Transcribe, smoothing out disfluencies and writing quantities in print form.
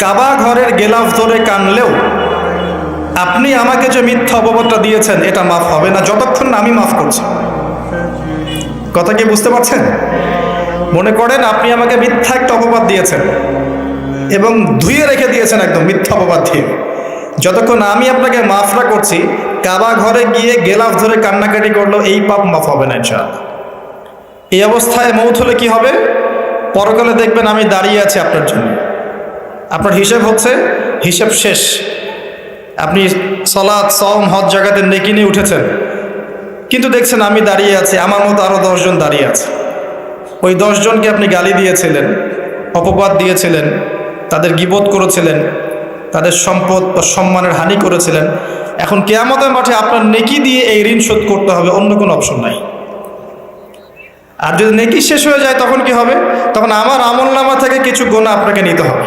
কাবা ঘরের গেলাফ ধরে কানলেও আপনি আমাকে যে মিথ্যা অপবাদটা দিয়েছেন এটা মাফ হবে না যতক্ষণ না আমি মাফ করছি। কথা কি বুঝতে পারছেন? মনে করেন আপনি আমাকে মিথ্যা একটা অপবাদ দিয়েছেন এবং ধুয়ে রেখে দিয়েছেন একদম মিথ্যা অপবাদ দিয়ে। যতক্ষণ আমি আপনাকে মাফ না করছি, কাবা ঘরে গিয়ে গেলাফ ধরে কান্নাকাটি করলো এই পাপ মাফ হবে না ইনশাআল্লাহ। এই অবস্থায় মৌত হলে কি হবে? পরকালে দেখবেন আমি দাঁড়িয়ে আছি আপনার জন্য, আপনার হিসেব হচ্ছে, হিসেব শেষ। আপনি সালাত, সওম, হজ জাকাতে নেকি নিয়ে উঠেছেন, কিন্তু দেখছেন আমি দাঁড়িয়ে আছি, আমার মতো আরও 10 জন দাঁড়িয়ে আছে। ওই 10 জনকে আপনি গালি দিয়েছিলেন, অপবাদ দিয়েছিলেন, তাদের গীবত করেছিলেন, তাদের সম্পদ বা সম্মানের হানি করেছিলেন। এখন কিয়ামতের মাঠে আপনার নেকি দিয়ে এই ঋণ শোধ করতে হবে, অন্য কোনো অপশন নাই। আর যদি নেকি শেষ হয়ে যায় তখন কি হবে? তখন আমার আমলনামা থেকে কিছু গুনাহ আপনাকে নিতে হবে।